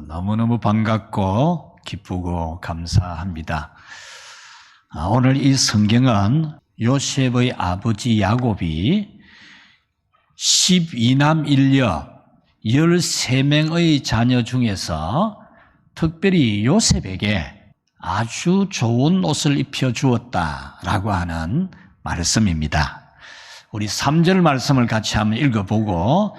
너무너무 반갑고 기쁘고 감사합니다. 오늘 이 성경은 요셉의 아버지 야곱이 12남 1녀 13명의 자녀 중에서 특별히 요셉에게 아주 좋은 옷을 입혀주었다라고 하는 말씀입니다. 우리 3절 말씀을 같이 한번 읽어보고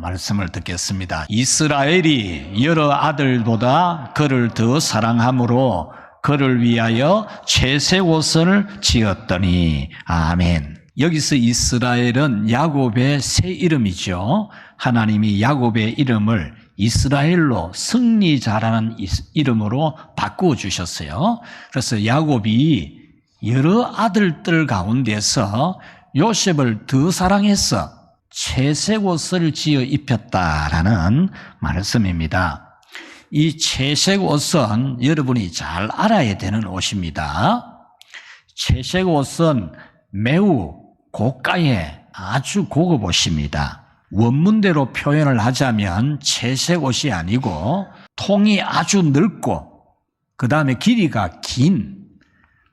말씀을 듣겠습니다. 이스라엘이 여러 아들보다 그를 더 사랑함으로 그를 위하여 채색 옷을 지었더니. 아멘. 여기서 이스라엘은 야곱의 새 이름이죠. 하나님이 야곱의 이름을 이스라엘로 승리자라는 이름으로 바꾸어 주셨어요. 그래서 야곱이 여러 아들들 가운데서 요셉을 더 사랑해서 채색 옷을 지어 입혔다라는 말씀입니다. 이 채색 옷은 여러분이 잘 알아야 되는 옷입니다. 채색 옷은 매우 고가의 아주 고급 옷입니다. 원문대로 표현을 하자면 채색 옷이 아니고 통이 아주 넓고 그 다음에 길이가 긴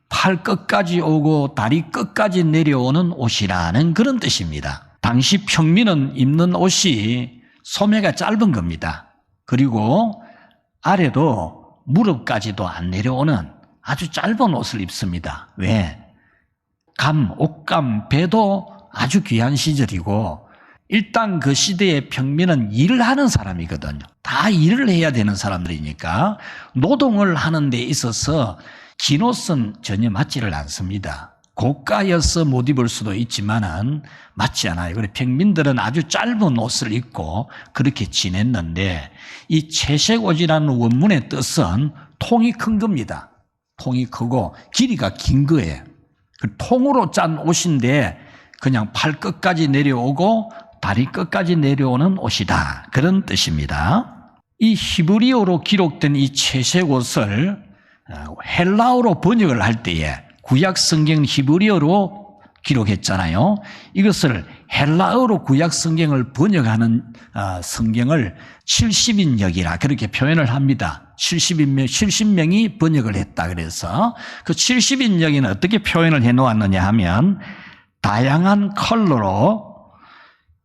팔 끝까지 오고 다리 끝까지 내려오는 옷이라는 그런 뜻입니다. 당시 평민은 입는 옷이 소매가 짧은 겁니다. 그리고 아래도 무릎까지도 안 내려오는 아주 짧은 옷을 입습니다. 왜? 옷감, 배도 아주 귀한 시절이고 일단 그 시대의 평민은 일을 하는 사람이거든요. 다 일을 해야 되는 사람들이니까 노동을 하는 데 있어서 긴 옷은 전혀 맞지를 않습니다. 고가여서 못 입을 수도 있지만은 맞지 않아요. 그래 평민들은 아주 짧은 옷을 입고 그렇게 지냈는데 이 채색 옷이라는 원문의 뜻은 통이 큰 겁니다. 통이 크고 길이가 긴 거예요. 그 통으로 짠 옷인데 그냥 팔 끝까지 내려오고 다리 끝까지 내려오는 옷이다. 그런 뜻입니다. 이 히브리어로 기록된 이 채색 옷을 헬라어로 번역을 할 때에 구약 성경은 히브리어로 기록했잖아요. 이것을 헬라어로 구약 성경을 번역하는 성경을 70인역이라 그렇게 표현을 합니다. 70명이 번역을 했다. 그래서 그 70인역에는 어떻게 표현을 해놓았느냐 하면 다양한 컬러로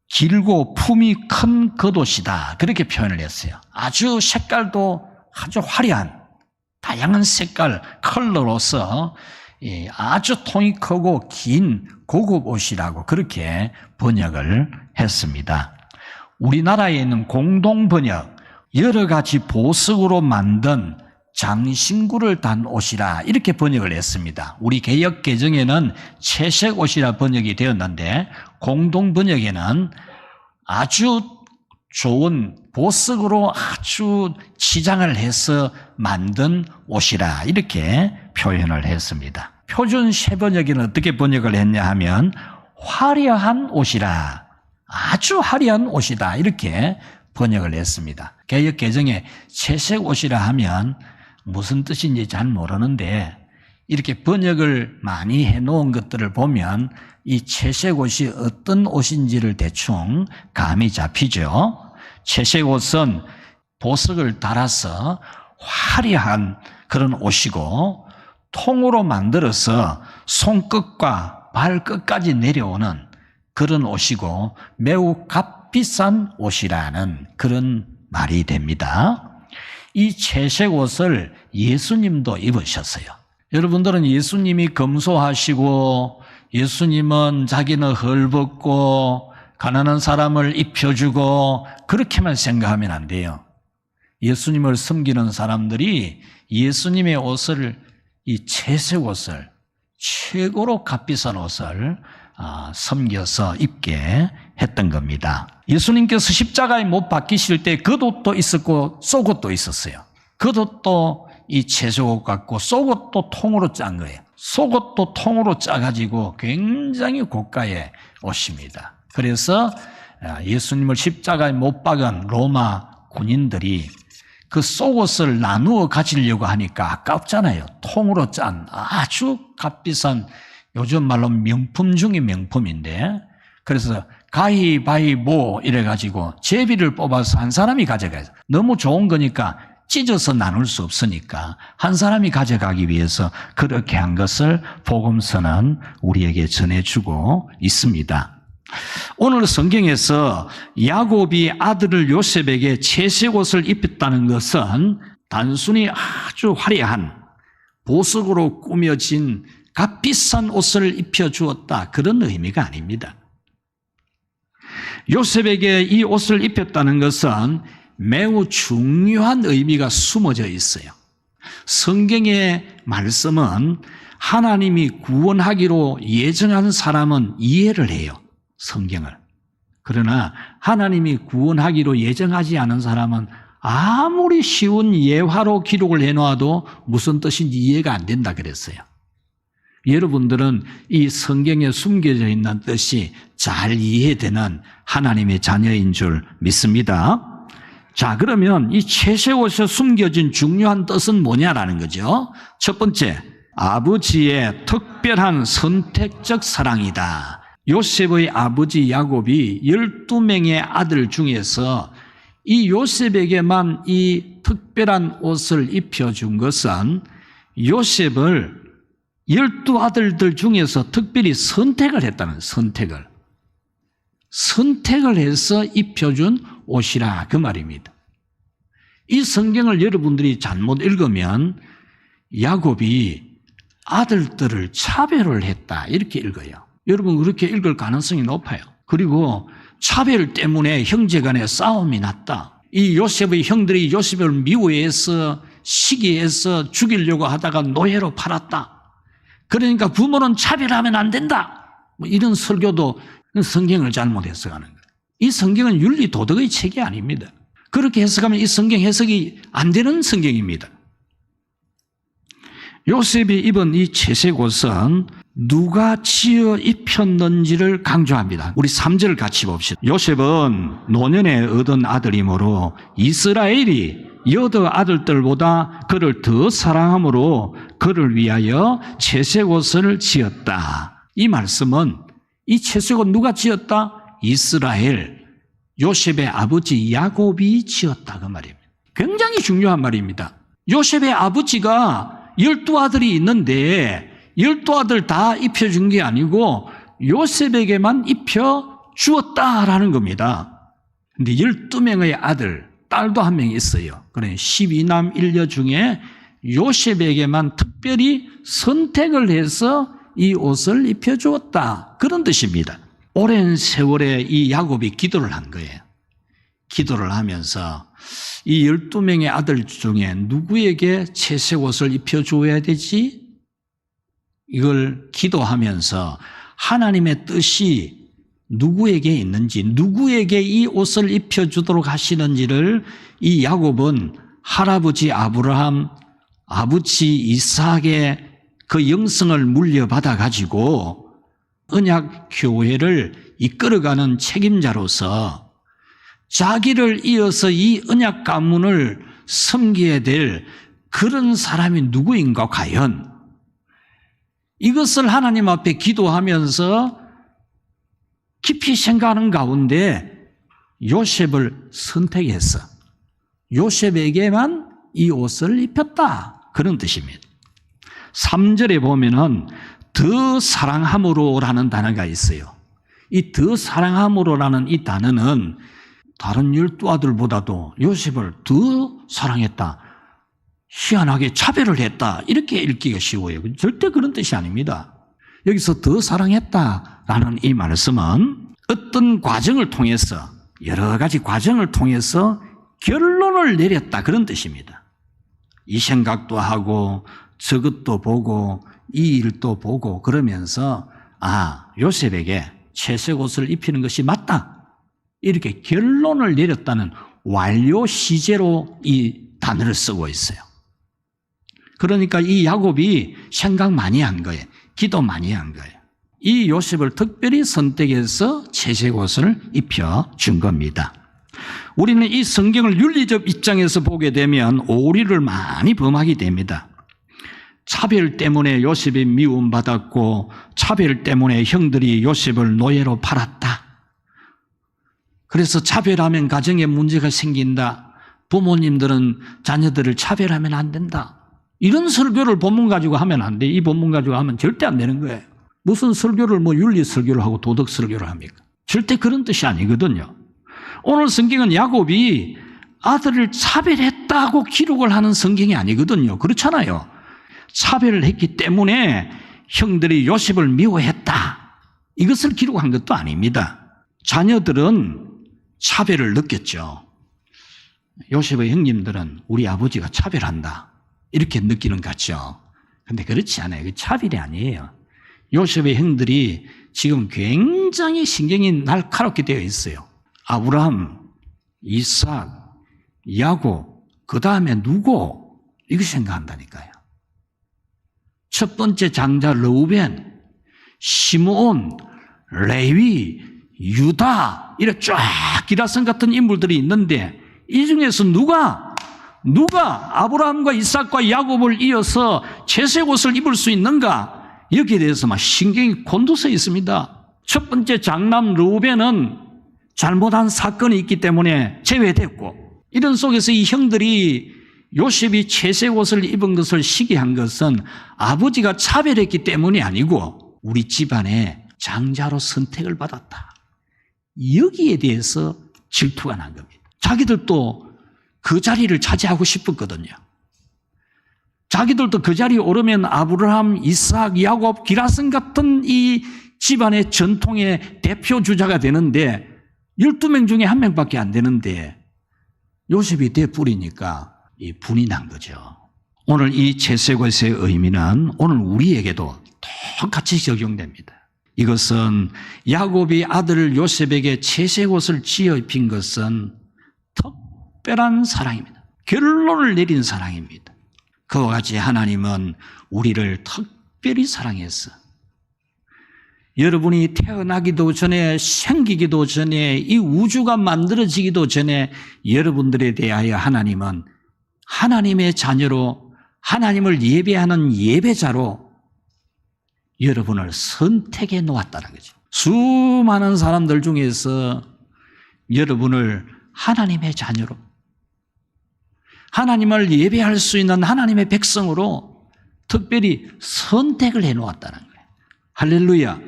길고 품이 큰 겉옷이다. 그렇게 표현을 했어요. 아주 색깔도 아주 화려한 다양한 색깔 컬러로서 아주 통이 크고 긴 고급 옷이라고 그렇게 번역을 했습니다. 우리나라에는 공동번역 여러 가지 보석으로 만든 장신구를 단 옷이라 이렇게 번역을 했습니다. 우리 개역 개정에는 채색 옷이라 번역이 되었는데 공동번역에는 아주 좋은 보석으로 아주 치장을 해서 만든 옷이라 이렇게 표현을 했습니다. 표준 세번역에는 어떻게 번역을 했냐 하면 화려한 옷이라 아주 화려한 옷이다 이렇게 번역을 했습니다. 개역 개정에 채색 옷이라 하면 무슨 뜻인지 잘 모르는데 이렇게 번역을 많이 해놓은 것들을 보면 이 채색 옷이 어떤 옷인지를 대충 감이 잡히죠. 채색 옷은 보석을 달아서 화려한 그런 옷이고 통으로 만들어서 손끝과 발끝까지 내려오는 그런 옷이고 매우 값비싼 옷이라는 그런 말이 됩니다. 이 채색 옷을 예수님도 입으셨어요. 여러분들은 예수님이 검소하시고 예수님은 자기는 헐벗고 가난한 사람을 입혀주고 그렇게만 생각하면 안 돼요. 예수님을 섬기는 사람들이 예수님의 옷을 이 채색 옷을 최고로 값비싼 옷을 섬겨서 입게 했던 겁니다. 예수님께서 십자가에 못 박히실 때 겉옷도 있었고 속옷도 있었어요. 겉옷도 이 채색 옷 같고 속옷도 통으로 짠 거예요. 속옷도 통으로 짜가지고 굉장히 고가의 옷입니다. 그래서 예수님을 십자가에 못 박은 로마 군인들이 그 속옷을 나누어 가지려고 하니까 아깝잖아요. 통으로 짠 아주 값비싼 요즘 말로 명품 중의 명품인데 그래서 가위바위보 이래가지고 제비를 뽑아서 한 사람이 가져가요. 너무 좋은 거니까 찢어서 나눌 수 없으니까 한 사람이 가져가기 위해서 그렇게 한 것을 복음서는 우리에게 전해주고 있습니다. 오늘 성경에서 야곱이 아들을 요셉에게 채색 옷을 입혔다는 것은 단순히 아주 화려한 보석으로 꾸며진 값비싼 옷을 입혀주었다, 그런 의미가 아닙니다. 요셉에게 이 옷을 입혔다는 것은 매우 중요한 의미가 숨어져 있어요. 성경의 말씀은 하나님이 구원하기로 예정한 사람은 이해를 해요, 성경을. 그러나 하나님이 구원하기로 예정하지 않은 사람은 아무리 쉬운 예화로 기록을 해놓아도 무슨 뜻인지 이해가 안 된다 그랬어요. 여러분들은 이 성경에 숨겨져 있는 뜻이 잘 이해되는 하나님의 자녀인 줄 믿습니다. 자, 그러면 이 채색 옷에 숨겨진 중요한 뜻은 뭐냐라는 거죠. 첫 번째, 아버지의 특별한 선택적 사랑이다. 요셉의 아버지 야곱이 12명의 아들 중에서 이 요셉에게만 이 특별한 옷을 입혀준 것은 요셉을 12아들들 중에서 특별히 선택을 했다는, 선택을 해서 입혀준 옷이라 그 말입니다. 이 성경을 여러분들이 잘못 읽으면 야곱이 아들들을 차별을 했다 이렇게 읽어요. 여러분 그렇게 읽을 가능성이 높아요. 그리고 차별 때문에 형제간에 싸움이 났다. 이 요셉의 형들이 요셉을 미워해서 시기해서 죽이려고 하다가 노예로 팔았다. 그러니까 부모는 차별하면 안 된다. 뭐 이런 설교도 성경을 잘못 해석하는 거예요. 이 성경은 윤리 도덕의 책이 아닙니다. 그렇게 해석하면 이 성경 해석이 안 되는 성경입니다. 요셉이 입은 이 채색 옷은 누가 지어 입혔는지를 강조합니다. 우리 3절 같이 봅시다. 요셉은 노년에 얻은 아들이므로 이스라엘이 여덟 아들들보다 그를 더 사랑함으로 그를 위하여 채색 옷을 지었다. 이 말씀은 이 채색 옷 누가 지었다? 이스라엘, 요셉의 아버지 야곱이 지었다 그 말입니다. 굉장히 중요한 말입니다. 요셉의 아버지가 12아들이 있는데 12아들 다 입혀준 게 아니고 요셉에게만 입혀주었다라는 겁니다. 근데 12명의 아들, 딸도 한 명 있어요. 그래 12남 1녀 중에 요셉에게만 특별히 선택을 해서 이 옷을 입혀주었다, 그런 뜻입니다. 오랜 세월에 이 야곱이 기도를 한 거예요. 기도를 하면서 이 12명의 아들 중에 누구에게 채색 옷을 입혀줘야 되지? 이걸 기도하면서 하나님의 뜻이 누구에게 있는지, 누구에게 이 옷을 입혀주도록 하시는지를 이 야곱은 할아버지 아브라함, 아버지 이삭의 그 영성을 물려받아 가지고 언약 교회를 이끌어가는 책임자로서 자기를 이어서 이 언약 가문을 섬겨야 될 그런 사람이 누구인가 과연? 이것을 하나님 앞에 기도하면서 깊이 생각하는 가운데 요셉을 선택했어. 요셉에게만 이 옷을 입혔다, 그런 뜻입니다. 3절에 보면은 더 사랑함으로라는 단어가 있어요. 이 더 사랑함으로라는 이 단어는 다른 12아들보다도 요셉을 더 사랑했다, 희한하게 차별을 했다, 이렇게 읽기가 쉬워요. 절대 그런 뜻이 아닙니다. 여기서 더 사랑했다라는 이 말씀은 어떤 과정을 통해서, 여러 가지 과정을 통해서 결론을 내렸다, 그런 뜻입니다. 이 생각도 하고 저것도 보고 이 일도 보고 그러면서 요셉에게 채색 옷을 입히는 것이 맞다, 이렇게 결론을 내렸다는 완료 시제로 이 단어를 쓰고 있어요. 그러니까 이 야곱이 생각 많이 한 거예요. 기도 많이 한 거예요. 이 요셉을 특별히 선택해서 채색 옷을 입혀준 겁니다. 우리는 이 성경을 윤리적 입장에서 보게 되면 오리를 많이 범하게 됩니다. 차별 때문에 요셉이 미움받았고 차별 때문에 형들이 요셉을 노예로 팔았다. 그래서 차별하면 가정에 문제가 생긴다. 부모님들은 자녀들을 차별하면 안 된다. 이런 설교를 본문 가지고 하면 안 돼. 이 본문 가지고 하면 절대 안 되는 거예요. 무슨 설교를 윤리 설교를 하고 도덕 설교를 합니까? 절대 그런 뜻이 아니거든요. 오늘 성경은 야곱이 아들을 차별했다고 기록을 하는 성경이 아니거든요. 그렇잖아요. 차별을 했기 때문에 형들이 요셉을 미워했다. 이것을 기록한 것도 아닙니다. 자녀들은 차별을 느꼈죠. 요셉의 형님들은 우리 아버지가 차별한다. 이렇게 느끼는 것 같죠. 근데 그렇지 않아요. 그 차별이 아니에요. 요셉의 형들이 지금 굉장히 신경이 날카롭게 되어 있어요. 아브라함, 이삭, 야곱, 그 다음에 누구? 이거 생각한다니까요. 첫 번째 장자 르우벤, 시므온, 레위, 유다 이렇게 쫙 기라성 같은 인물들이 있는데 이 중에서 누가 아브라함과 이삭과 야곱을 이어서 채색 옷을 입을 수 있는가? 여기에 대해서 막 신경이 곤두서 있습니다. 첫 번째 장남 르우벤은 잘못한 사건이 있기 때문에 제외됐고 이런 속에서 이 형들이 요셉이 채색 옷을 입은 것을 시기한 것은 아버지가 차별했기 때문이 아니고 우리 집안의 장자로 선택을 받았다. 여기에 대해서 질투가 난 겁니다. 자기들도 그 자리를 차지하고 싶었거든요. 자기들도 그 자리에 오르면 아브라함, 이삭, 야곱, 기라성 같은 이 집안의 전통의 대표 주자가 되는데 12명 중에 1명밖에 안 되는데 요셉이 돼버리니까 이 분이 난 거죠. 오늘 이 채색옷의 의미는 오늘 우리에게도 똑같이 적용됩니다. 이것은 야곱이 아들 요셉에게 채색옷을 지어 입힌 것은 특별한 사랑입니다. 결론을 내린 사랑입니다. 그와 같이 하나님은 우리를 특별히 사랑했어. 여러분이 태어나기도 전에 생기기도 전에 이 우주가 만들어지기도 전에 여러분들에 대하여 하나님은 하나님의 자녀로 하나님을 예배하는 예배자로 여러분을 선택해 놓았다는 거죠. 수많은 사람들 중에서 여러분을 하나님의 자녀로 하나님을 예배할 수 있는 하나님의 백성으로 특별히 선택을 해 놓았다는 거예요. 할렐루야.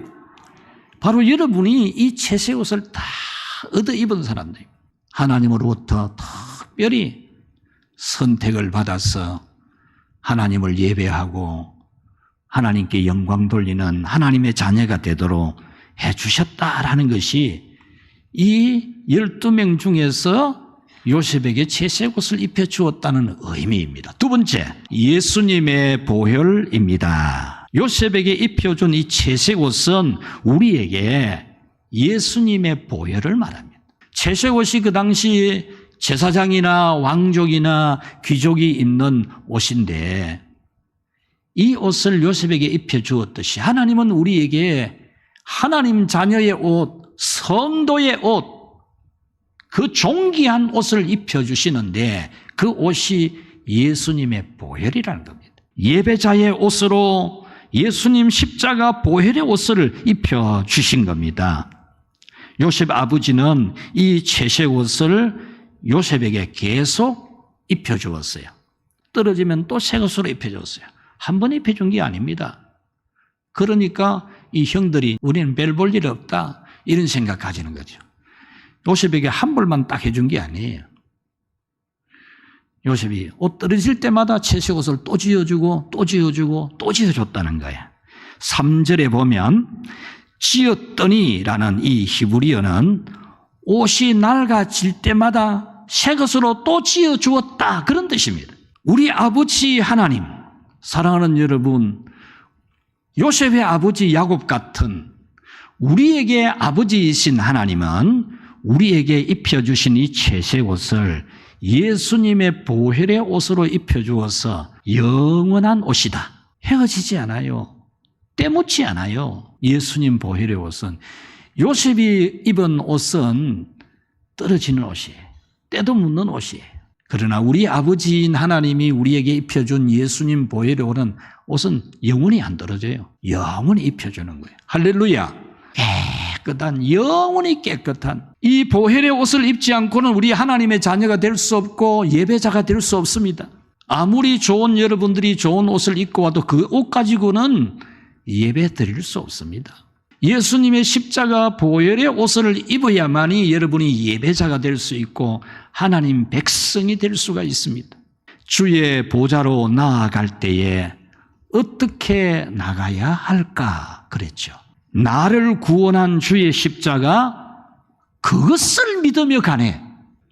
바로 여러분이 이 채색 옷을 다 얻어 입은 사람들, 하나님으로부터 특별히 선택을 받아서 하나님을 예배하고 하나님께 영광 돌리는 하나님의 자녀가 되도록 해 주셨다라는 것이 이 12명 중에서 요셉에게 채색 옷을 입혀 주었다는 의미입니다. 두 번째, 예수님의 보혈입니다. 요셉에게 입혀준 이 채색 옷은 우리에게 예수님의 보혈을 말합니다. 채색 옷이 그 당시 제사장이나 왕족이나 귀족이 입는 옷인데 이 옷을 요셉에게 입혀주었듯이 하나님은 우리에게 하나님 자녀의 옷, 성도의 옷, 그 존귀한 옷을 입혀주시는데 그 옷이 예수님의 보혈이라는 겁니다. 예배자의 옷으로 예수님 십자가 보혈의 옷을 입혀주신 겁니다. 요셉 아버지는 이 채색 옷을 요셉에게 계속 입혀주었어요. 떨어지면 또 새 것으로 입혀줬어요. 한 번 입혀준 게 아닙니다. 그러니까 이 형들이 우리는 별 볼 일 없다 이런 생각 가지는 거죠. 요셉에게 한 벌만 딱 해준 게 아니에요. 요셉이 옷 떨어질 때마다 채색 옷을 또 지어주고 또 지어주고 또 지어줬다는 거예요. 3절에 보면 지었더니라는 이 히브리어는 옷이 낡아질 때마다 새 것으로 또 지어주었다 그런 뜻입니다. 우리 아버지 하나님, 사랑하는 여러분, 요셉의 아버지 야곱 같은 우리에게 아버지이신 하나님은 우리에게 입혀주신 이 채색 옷을 예수님의 보혈의 옷으로 입혀주어서 영원한 옷이다. 헤어지지 않아요. 때묻지 않아요. 예수님 보혈의 옷은. 요셉이 입은 옷은 떨어지는 옷이에요. 때도 묻는 옷이에요. 그러나 우리 아버지인 하나님이 우리에게 입혀준 예수님 보혈의 옷은 영원히 안 떨어져요. 영원히 입혀주는 거예요. 할렐루야. 깨끗한, 영원히 깨끗한 이 보혈의 옷을 입지 않고는 우리 하나님의 자녀가 될 수 없고 예배자가 될 수 없습니다. 아무리 좋은 여러분들이 좋은 옷을 입고 와도 그 옷 가지고는 예배 드릴 수 없습니다. 예수님의 십자가 보혈의 옷을 입어야만이 여러분이 예배자가 될 수 있고 하나님 백성이 될 수가 있습니다. 주의 보좌로 나아갈 때에 어떻게 나가야 할까 그랬죠. 나를 구원한 주의 십자가 그것을 믿으며 가네.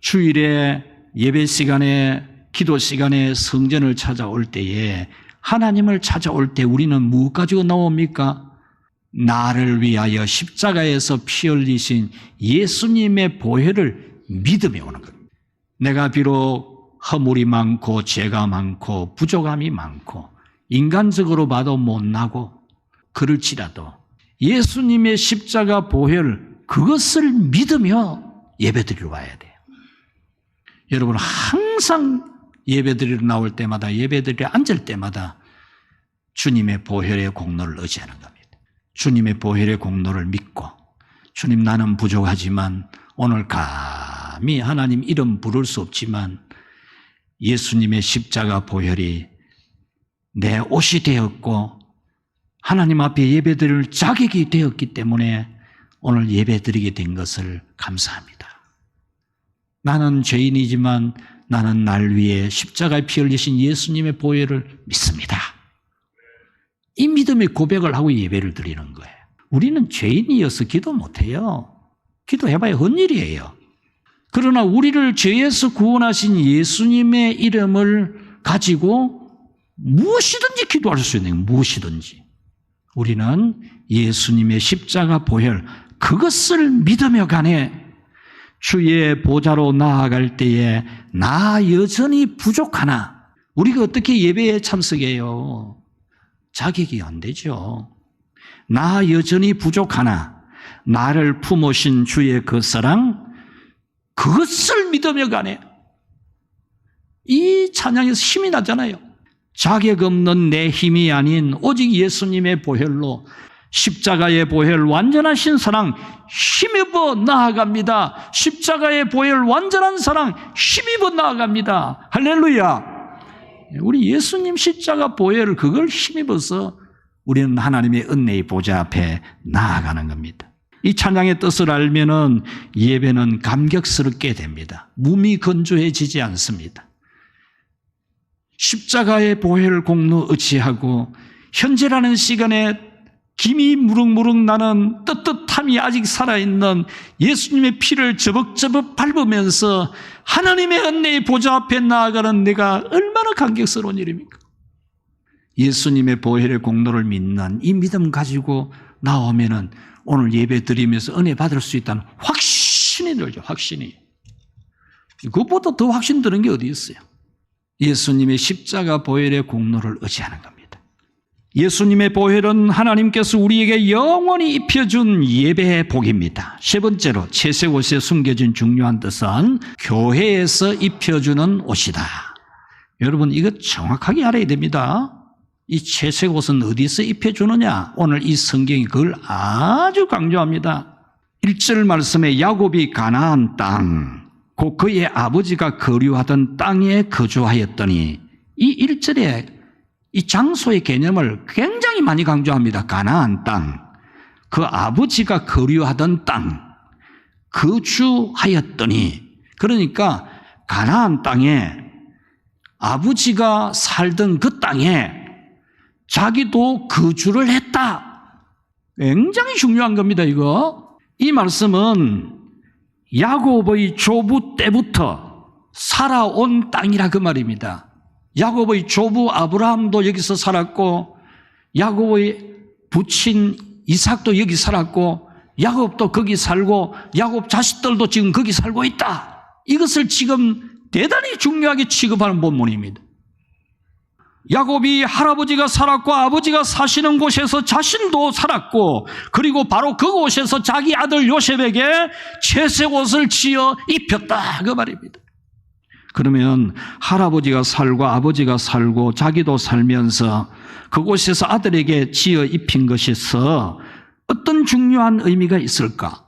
주일에 예배 시간에 기도 시간에 성전을 찾아올 때에 하나님을 찾아올 때 우리는 무엇 가지고 나옵니까? 나를 위하여 십자가에서 피 흘리신 예수님의 보혈을 믿으며 오는 겁니다. 내가 비록 허물이 많고 죄가 많고 부족함이 많고 인간적으로 봐도 못나고 그럴지라도 예수님의 십자가 보혈 그것을 믿으며 예배드리러 와야 돼요. 여러분 항상 예배드리러 나올 때마다 예배드리러 앉을 때마다 주님의 보혈의 공로를 의지하는 겁니다. 주님의 보혈의 공로를 믿고 주님 나는 부족하지만 오늘 감히 하나님 이름 부를 수 없지만 예수님의 십자가 보혈이 내 옷이 되었고 하나님 앞에 예배드릴 자격이 되었기 때문에 오늘 예배드리게 된 것을 감사합니다. 나는 죄인이지만 나는 날 위해 십자가에 피 흘리신 예수님의 보혈을 믿습니다. 이 믿음의 고백을 하고 예배를 드리는 거예요. 우리는 죄인이어서 기도 못해요. 기도해봐야 헛일이에요. 그러나 우리를 죄에서 구원하신 예수님의 이름을 가지고 무엇이든지 기도할 수 있는 거예요. 무엇이든지. 우리는 예수님의 십자가 보혈 그것을 믿으며 가네. 주의 보좌로 나아갈 때에 나 여전히 부족하나. 우리가 어떻게 예배에 참석해요? 자격이 안 되죠. 나 여전히 부족하나 나를 품으신 주의 그 사랑 그것을 믿으며 가네. 이 찬양에서 힘이 나잖아요. 자격 없는 내 힘이 아닌 오직 예수님의 보혈로 십자가의 보혈 완전하신 사랑 힘입어 나아갑니다. 십자가의 보혈 완전한 사랑 힘입어 나아갑니다. 할렐루야. 우리 예수님 십자가 보혈을 그걸 힘입어서 우리는 하나님의 은혜의 보좌 앞에 나아가는 겁니다. 이 찬양의 뜻을 알면은 예배는 감격스럽게 됩니다. 몸이 건조해지지 않습니다. 십자가의 보혈 공로 의지하고 현재라는 시간에 김이 무럭무럭 나는 떳떳함이 아직 살아있는 예수님의 피를 저벅저벅 밟으면서 하나님의 은혜의 보좌 앞에 나아가는 내가 얼마나 감격스러운 일입니까? 예수님의 보혈의 공로를 믿는 이 믿음 가지고 나오면은 오늘 예배 드리면서 은혜 받을 수 있다는 확신이 들죠. 확신이. 그것보다 더 확신 드는 게 어디 있어요? 예수님의 십자가 보혈의 공로를 의지하는 겁니다. 예수님의 보혈은 하나님께서 우리에게 영원히 입혀준 예배의 복입니다. 세 번째로 채색 옷에 숨겨진 중요한 뜻은 교회에서 입혀주는 옷이다. 여러분 이거 정확하게 알아야 됩니다. 이 채색 옷은 어디서 입혀주느냐? 오늘 이 성경이 그걸 아주 강조합니다. 1절 말씀에 야곱이 가나안 땅, 곧 그의 아버지가 거류하던 땅에 거주하였더니 이 1절에 이 장소의 개념을 굉장히 많이 강조합니다. 가나안 땅, 그 아버지가 거류하던 땅, 거주하였더니 그러니까 가나안 땅에 아버지가 살던 그 땅에 자기도 거주를 했다. 굉장히 중요한 겁니다. 이거. 이 말씀은 야곱의 조부 때부터 살아온 땅이라 그 말입니다. 야곱의 조부 아브라함도 여기서 살았고 야곱의 부친 이삭도 여기 살았고 야곱도 거기 살고 야곱 자식들도 지금 거기 살고 있다. 이것을 지금 대단히 중요하게 취급하는 본문입니다. 야곱이 할아버지가 살았고 아버지가 사시는 곳에서 자신도 살았고 그리고 바로 그곳에서 자기 아들 요셉에게 채색 옷을 지어 입혔다 그 말입니다. 그러면 할아버지가 살고 아버지가 살고 자기도 살면서 그곳에서 아들에게 지어 입힌 것에서 어떤 중요한 의미가 있을까?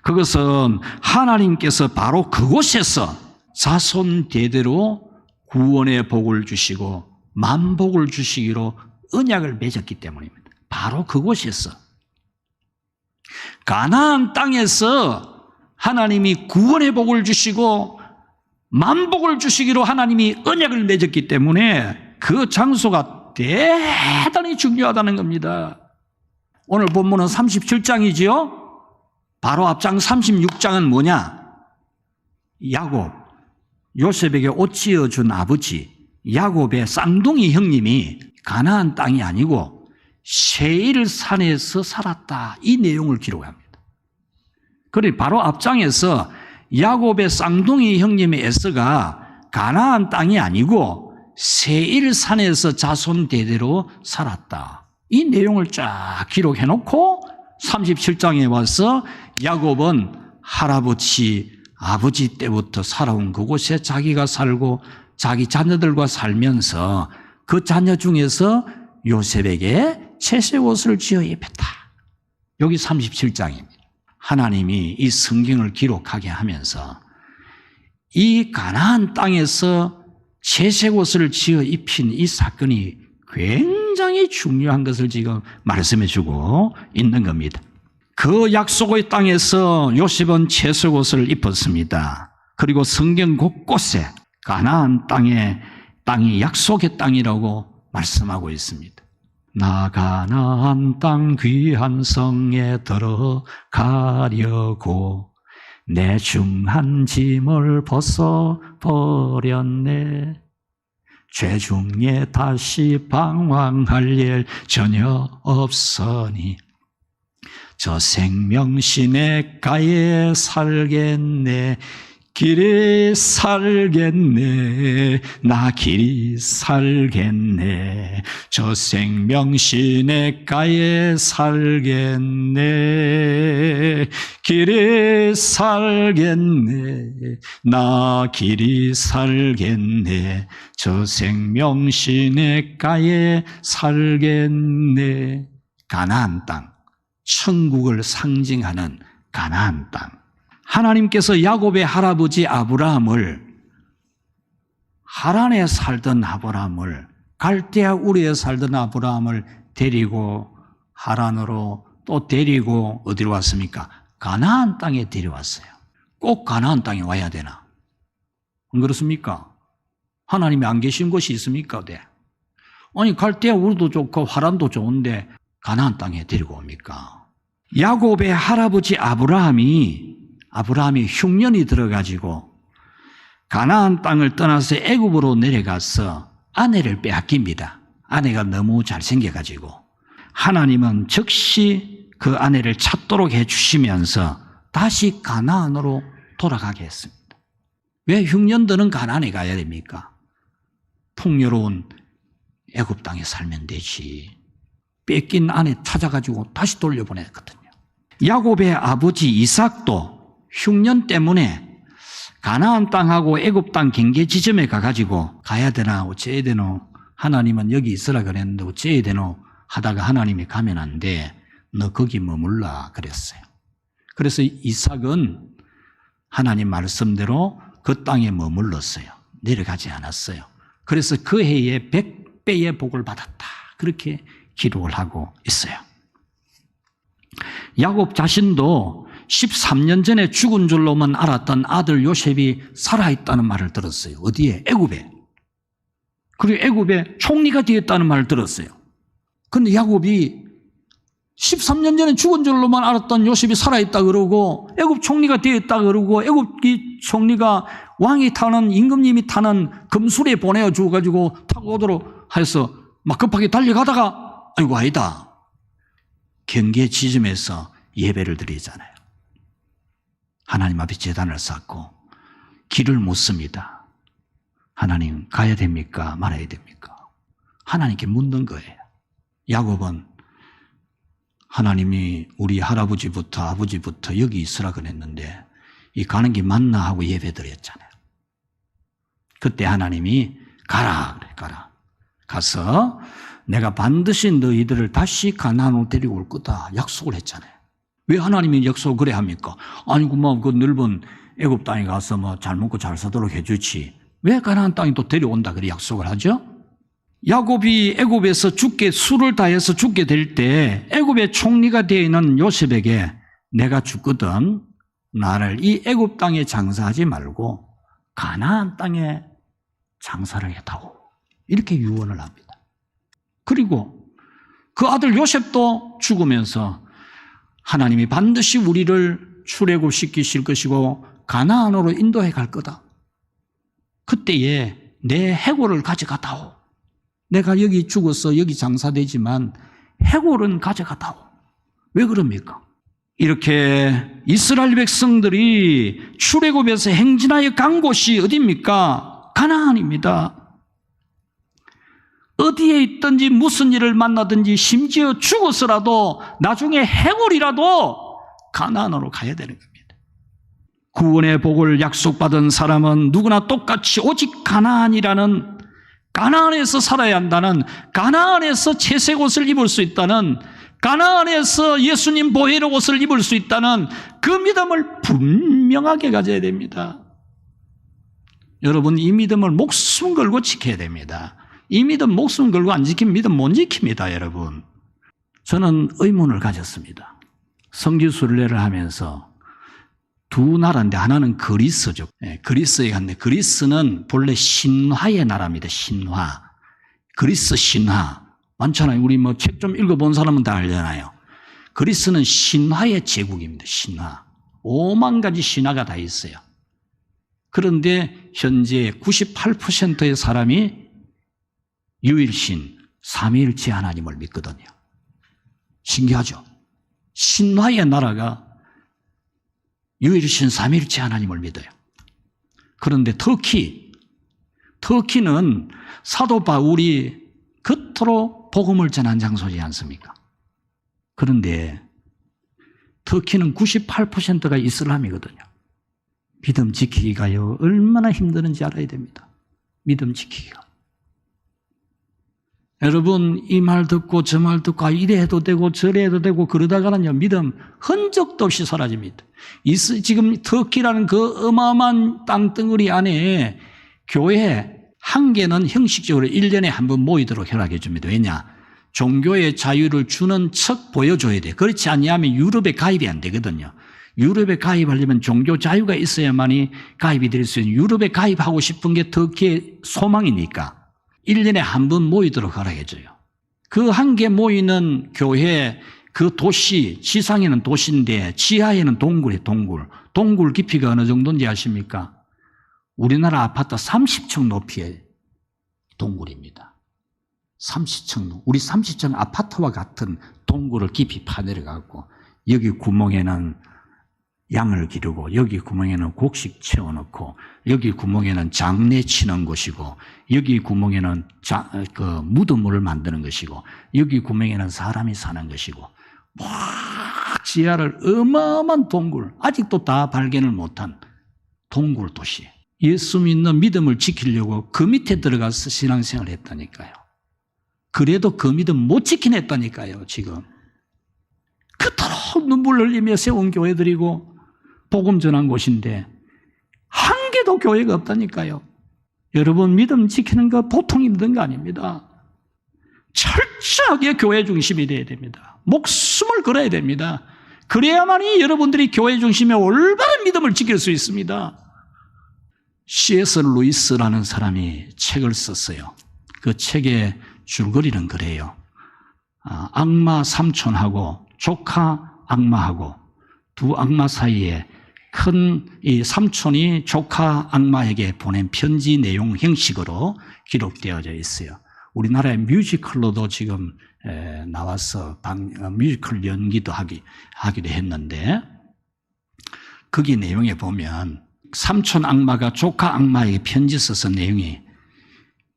그것은 하나님께서 바로 그곳에서 자손 대대로 구원의 복을 주시고 만복을 주시기로 언약을 맺었기 때문입니다. 바로 그곳에서 가나안 땅에서 하나님이 구원의 복을 주시고 만복을 주시기로 하나님이 언약을 맺었기 때문에 그 장소가 대단히 중요하다는 겁니다. 오늘 본문은 37장이지요. 바로 앞장 36장은 뭐냐? 야곱, 요셉에게 옷 지어준 아버지 야곱의 쌍둥이 형님이 가나안 땅이 아니고 세일 산에서 살았다. 이 내용을 기록합니다. 그래 바로 앞장에서 야곱의 쌍둥이 형님의 에서가 가나안 땅이 아니고 세일 산에서 자손 대대로 살았다. 이 내용을 쫙 기록해 놓고 37장에 와서 야곱은 할아버지, 아버지 때부터 살아온 그곳에 자기가 살고 자기 자녀들과 살면서 그 자녀 중에서 요셉에게 채색옷을 지어 입혔다. 여기 37장입니다. 하나님이 이 성경을 기록하게 하면서 이 가나안 땅에서 채색옷을 지어 입힌 이 사건이 굉장히 중요한 것을 지금 말씀해 주고 있는 겁니다. 그 약속의 땅에서 요셉은 채색옷을 입었습니다. 그리고 성경 곳곳에 가나안 땅이 약속의 땅이라고 말씀하고 있습니다. 나 가나안 땅 귀한 성에 들어가려고 내 중한 짐을 벗어버렸네. 죄 중에 다시 방황할 일 전혀 없으니 저 생명 시냇가에 살겠네. 길이 살겠네. 나 길이 살겠네. 저 생명 시냇가에 살겠네. 길이 살겠네. 나 길이 살겠네. 저 생명 시냇가에 살겠네. 가나안 땅, 천국을 상징하는 가나안 땅. 하나님께서 야곱의 할아버지 아브라함을, 하란에 살던 아브라함을, 갈대아 우르에 살던 아브라함을 데리고 하란으로 또 데리고 어디로 왔습니까? 가나안 땅에 데려왔어요. 꼭 가나안 땅에 와야 되나? 안 그렇습니까? 하나님이 안 계신 곳이 있습니까? 네. 아니 갈대아 우르도 좋고 하란도 좋은데 가나안 땅에 데리고 옵니까? 야곱의 할아버지 아브라함이 흉년이 들어가지고 가나안 땅을 떠나서 애굽으로 내려가서 아내를 빼앗깁니다. 아내가 너무 잘생겨가지고 하나님은 즉시 그 아내를 찾도록 해주시면서 다시 가나안으로 돌아가게 했습니다. 왜 흉년 드는 가나안에 가야 됩니까? 풍요로운 애굽 땅에 살면 되지. 뺏긴 아내 찾아가지고 다시 돌려보냈거든요. 야곱의 아버지 이삭도 흉년 때문에 가나안 땅하고 애굽 땅 경계 지점에 가가지고 가야 되나 어째야 되노, 하나님은 여기 있으라 그랬는데 어째야 되노 하다가 하나님이 가면 안 돼, 너 거기 머물라 그랬어요. 그래서 이삭은 하나님 말씀대로 그 땅에 머물렀어요. 내려가지 않았어요. 그래서 그 해에 100배의 복을 받았다, 그렇게 기록을 하고 있어요. 야곱 자신도 13년 전에 죽은 줄로만 알았던 아들 요셉이 살아있다는 말을 들었어요. 어디에? 애굽에. 그리고 애굽에 총리가 되었다는 말을 들었어요. 그런데 야곱이 13년 전에 죽은 줄로만 알았던 요셉이 살아있다 그러고 애굽 총리가 되었다 그러고 애굽 총리가 왕이 타는, 임금님이 타는 금술에 보내어 주어가지고 타고 오도록 해서 막 급하게 달려가다가 아이고 아니다. 경계 지점에서 예배를 드리잖아요. 하나님 앞에 제단을 쌓고 길을 묻습니다. 하나님 가야 됩니까? 말아야 됩니까? 하나님께 묻는 거예요. 야곱은 하나님이 우리 할아버지부터 아버지부터 여기 있으라 그랬는데 이 가는 게 맞나 하고 예배 드렸잖아요. 그때 하나님이 가라 그래, 가라. 가서 내가 반드시 너희들을 다시 가나안으로 데리고 올 거다 약속을 했잖아요. 왜 하나님이 약속을 그래 합니까? 아니 그 넓은 애굽 땅에 가서 잘 먹고 잘 살도록 해주지 왜 가나안 땅에 또 데려온다 그래 약속을 하죠? 야곱이 애굽에서 수를 다해서 죽게 될 때 애굽의 총리가 되어 있는 요셉에게 내가 죽거든 나를 이 애굽 땅에 장사하지 말고 가나안 땅에 장사를 해다오 이렇게 유언을 합니다. 그리고 그 아들 요셉도 죽으면서 하나님이 반드시 우리를 출애굽시키실 것이고 가나안으로 인도해 갈 거다. 그때에 내 해골을 가져가다오. 내가 여기 죽어서 여기 장사되지만 해골은 가져가다오. 왜 그럽니까? 이렇게 이스라엘 백성들이 출애굽에서 행진하여 간 곳이 어디입니까? 가나안입니다. 어디에 있든지 무슨 일을 만나든지 심지어 죽어서라도 나중에 해골이라도 가나안으로 가야 되는 겁니다. 구원의 복을 약속받은 사람은 누구나 똑같이 오직 가나안에서 살아야 한다는, 가나안에서 채색 옷을 입을 수 있다는, 가나안에서 예수님 보혈의 옷을 입을 수 있다는 그 믿음을 분명하게 가져야 됩니다. 여러분, 이 믿음을 목숨 걸고 지켜야 됩니다. 이 믿음 목숨 걸고 안 지키면 믿음 못 지킵니다, 여러분. 저는 의문을 가졌습니다. 성지순례를 하면서 두 나라인데 하나는 그리스죠. 그리스에 갔는데 그리스는 본래 신화의 나라입니다. 신화. 그리스 신화. 많잖아요. 우리 책 좀 읽어본 사람은 다 알잖아요. 그리스는 신화의 제국입니다. 신화. 5만 가지 신화가 다 있어요. 그런데 현재 98%의 사람이 유일신, 삼위일체 하나님을 믿거든요. 신기하죠? 신화의 나라가 유일신 삼위일체 하나님을 믿어요. 그런데 터키는 사도 바울이 그토록 복음을 전한 장소지 않습니까? 그런데 터키는 98%가 이슬람이거든요. 믿음 지키기가요 얼마나 힘드는지 알아야 됩니다. 믿음 지키기가. 여러분, 이 말 듣고 저 말 듣고 이래 해도 되고 저래 해도 되고 그러다가는요 믿음 흔적도 없이 사라집니다. 지금 터키라는 그 어마어마한 땅덩어리 안에 교회 한 개는 형식적으로 1년에 한 번 모이도록 허락해 줍니다. 왜냐? 종교의 자유를 주는 척 보여줘야 돼. 그렇지 않으면 유럽에 가입이 안 되거든요. 유럽에 가입하려면 종교 자유가 있어야만이 가입이 될 수 있는, 유럽에 가입하고 싶은 게 터키의 소망이니까 1년에 한 번 모이도록 허락해 줘요. 그 한 개 모이는 교회, 그 도시, 지상에는 도시인데 지하에는 동굴이에요. 동굴 깊이가 어느 정도인지 아십니까? 우리나라 아파트 30층 높이의 동굴입니다. 30층, 우리 30층 아파트와 같은 동굴을 깊이 파내려가고 여기 구멍에는 양을 기르고 여기 구멍에는 곡식 채워넣고 여기 구멍에는 장례 치는 것이고 여기 구멍에는 무덤을 만드는 것이고 여기 구멍에는 사람이 사는 것이고 막 지하를 어마어마한 동굴, 아직도 다 발견을 못한 동굴 도시. 예수 믿는 믿음을 지키려고 그 밑에 들어가서 신앙생활을 했다니까요. 그래도 그 믿음 못 지킨 했다니까요. 지금 그토록 눈물 흘리며 세운 교회들이고 복음 전한 곳인데 한 개도 교회가 없다니까요. 여러분, 믿음 지키는 거 보통 힘든 거 아닙니다. 철저하게 교회 중심이 돼야 됩니다. 목숨을 걸어야 됩니다. 그래야만이 여러분들이 교회 중심에 올바른 믿음을 지킬 수 있습니다. C.S. 루이스라는 사람이 책을 썼어요. 그 책의 줄거리는 그래요. 악마 삼촌하고 조카 악마하고 두 악마 사이에 큰 이 삼촌이 조카 악마에게 보낸 편지 내용 형식으로 기록되어져 있어요. 우리나라의 뮤지컬로도 지금 나와서 뮤지컬 연기도 하기도 했는데, 거기 내용에 보면 삼촌 악마가 조카 악마에게 편지 써서 내용이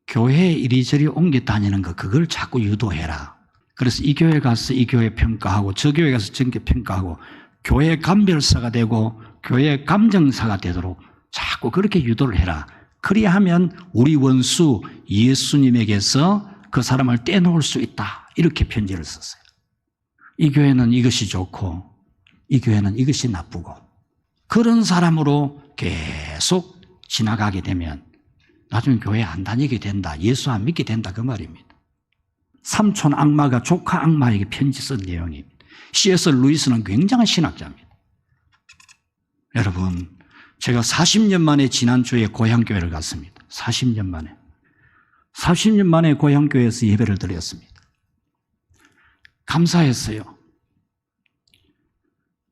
교회에 이리저리 옮겨 다니는 거 그걸 자꾸 유도해라. 그래서 이 교회 가서 이 교회 평가하고 저 교회 가서 저 교회 평가하고 교회 감별사가 되고 교회 감정사가 되도록 자꾸 그렇게 유도를 해라. 그리하면 우리 원수 예수님에게서 그 사람을 떼놓을 수 있다. 이렇게 편지를 썼어요. 이 교회는 이것이 좋고 이 교회는 이것이 나쁘고 그런 사람으로 계속 지나가게 되면 나중에 교회 안 다니게 된다. 예수 안 믿게 된다. 그 말입니다. 삼촌 악마가 조카 악마에게 편지 쓴 내용입니다. C.S. 루이스는 굉장한 신학자입니다. 여러분, 제가 40년 만에 지난주에 고향교회를 갔습니다. 40년 만에. 40년 만에 고향교회에서 예배를 드렸습니다. 감사했어요.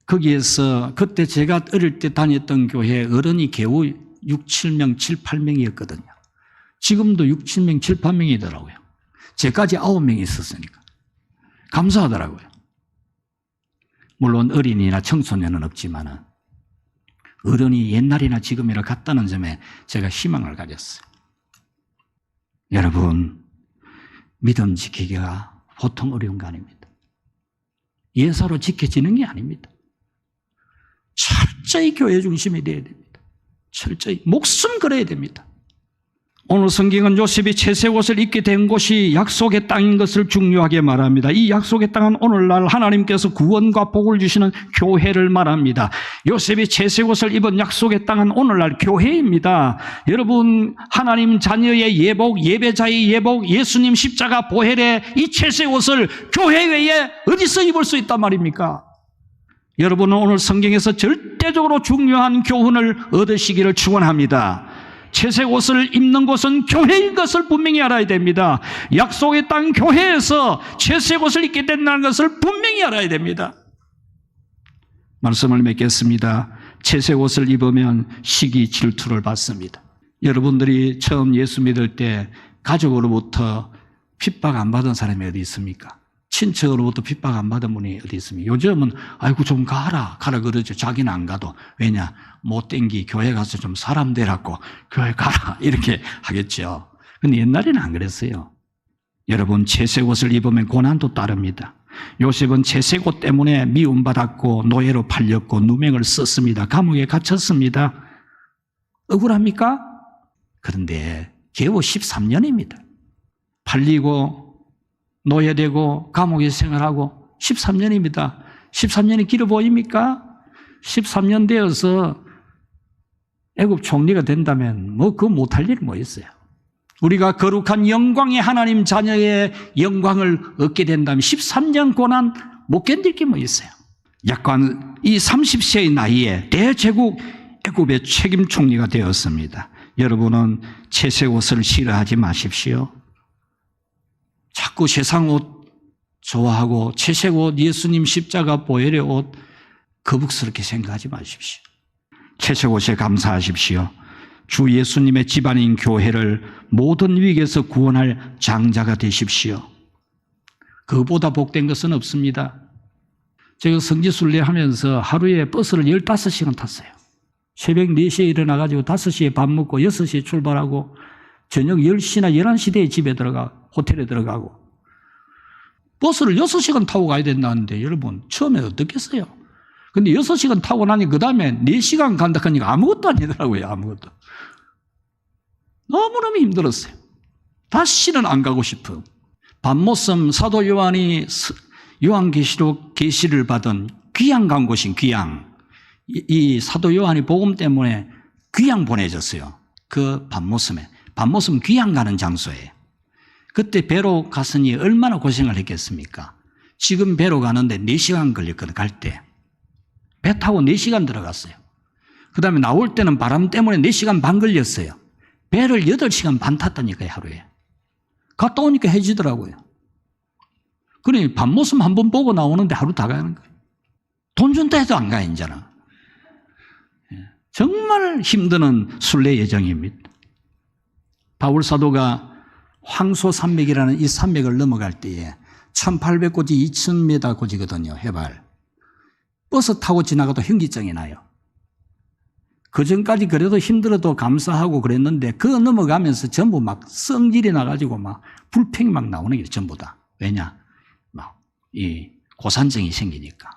거기에서 그때 제가 어릴 때 다녔던 교회 어른이 겨우 6, 7명, 7, 8명이었거든요. 지금도 6, 7명, 7, 8명이더라고요. 제까지 9명이 있었으니까. 감사하더라고요. 물론 어린이나 청소년은 없지만 어른이 옛날이나 지금이나 같다는 점에 제가 희망을 가졌어요. 여러분, 믿음 지키기가 보통 어려운 거 아닙니다. 예사로 지켜지는 게 아닙니다. 철저히 교회 중심이 되어야 됩니다. 철저히 목숨 걸어야 됩니다. 오늘 성경은 요셉이 채색 옷을 입게 된 곳이 약속의 땅인 것을 중요하게 말합니다. 이 약속의 땅은 오늘날 하나님께서 구원과 복을 주시는 교회를 말합니다. 요셉이 채색 옷을 입은 약속의 땅은 오늘날 교회입니다. 여러분, 하나님 자녀의 예복, 예배자의 예복, 예수님 십자가 보혈의 이 채색 옷을 교회 외에 어디서 입을 수 있단 말입니까? 여러분은 오늘 성경에서 절대적으로 중요한 교훈을 얻으시기를 축원합니다. 채색 옷을 입는 곳은 교회인 것을 분명히 알아야 됩니다. 약속의 땅 교회에서 채색 옷을 입게 된다는 것을 분명히 알아야 됩니다. 말씀을 맺겠습니다. 채색 옷을 입으면 시기 질투를 받습니다. 여러분들이 처음 예수 믿을 때 가족으로부터 핍박 안 받은 사람이 어디 있습니까? 친척으로부터 핍박 안 받은 분이 어디 있습니까? 요즘은 아이고 좀 가라 그러죠. 자기는 안 가도. 왜냐? 못 땡기 교회 가서 좀 사람 되라고 교회 가라 이렇게 하겠죠. 근데 옛날에는 안 그랬어요. 여러분, 채색 옷을 입으면 고난도 따릅니다. 요셉은 채색 옷 때문에 미움받았고 노예로 팔렸고 누명을 썼습니다. 감옥에 갇혔습니다. 억울합니까? 그런데 겨우 13년입니다. 팔리고 노예되고 감옥에 생활하고 13년입니다. 13년이 길어 보입니까? 13년 되어서 애굽 총리가 된다면 그거 못할 일이 뭐 있어요? 우리가 거룩한 영광의 하나님 자녀의 영광을 얻게 된다면 13년 고난 못 견딜 게 뭐 있어요? 약간 이 30세의 나이에 대제국 애굽의 책임 총리가 되었습니다. 여러분은 채색 옷을 싫어하지 마십시오. 자꾸 세상 옷 좋아하고 채색 옷, 예수님 십자가 보혈의 옷 거북스럽게 생각하지 마십시오. 채색 옷에 감사하십시오. 주 예수님의 집안인 교회를 모든 위기에서 구원할 장자가 되십시오. 그보다 복된 것은 없습니다. 제가 성지순례 하면서 하루에 버스를 15시간 탔어요. 새벽 4시에 일어나가지고 5시에 밥 먹고 6시에 출발하고 저녁 10시나 11시 대에 집에 호텔에 들어가고 버스를 6시간 타고 가야 된다는데 여러분 처음에 어떻겠어요? 근데 6시간 타고 나니 그 다음에 4시간 간다 하니까 아무것도 아니더라고요. 아무것도. 너무너무 힘들었어요. 다시는 안 가고 싶어. 밤모섬 사도 요한이 요한계시록 계시를 받은 귀양 간 곳인 귀양. 이 사도 요한이 복음 때문에 귀양 보내졌어요. 그 밤모섬에. 밤모섬 귀양 가는 장소예요. 그때 배로 갔으니 얼마나 고생을 했겠습니까? 지금 배로 가는데 4시간 걸렸거든, 갈 때. 배 타고 4시간 들어갔어요. 그 다음에 나올 때는 바람 때문에 4시간 반 걸렸어요. 배를 8시간 반 탔다니까요, 하루에. 갔다 오니까 해지더라고요. 그러니 밤모습 한번 보고 나오는데 하루 다 가는 거예요. 돈 준다 해도 안 가, 이제는. 정말 힘드는 순례 여정입니다. 바울 사도가 황소산맥이라는 이 산맥을 넘어갈 때에 1800고지 2000m 고지거든요, 해발. 버스 타고 지나가도 현기증이 나요. 그 전까지 그래도 힘들어도 감사하고 그랬는데 그거 넘어가면서 전부 막 성질이 나가지고 막 불평이 막 나오는 게 전부 다. 왜냐? 막 이 고산증이 생기니까.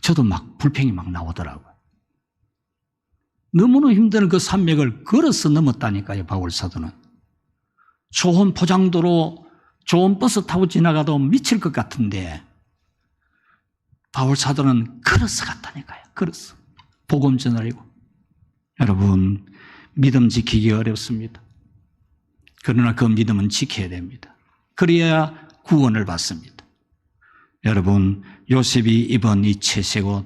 저도 막 불평이 막 나오더라고요. 너무나 힘든 그 산맥을 걸어서 넘었다니까요, 바울 사도는. 좋은 포장도로 좋은 버스 타고 지나가도 미칠 것 같은데 바울 사도는 걸어서 갔다니까요. 걸어서. 복음 전하려고. 여러분, 믿음 지키기 어렵습니다. 그러나 그 믿음은 지켜야 됩니다. 그래야 구원을 받습니다. 여러분, 요셉이 입은 이 채색 옷,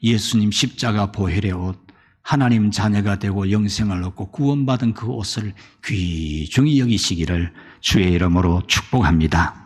예수님 십자가 보혈의 옷, 하나님 자녀가 되고 영생을 얻고 구원받은 그 옷을 귀중히 여기시기를 주의 이름으로 축복합니다.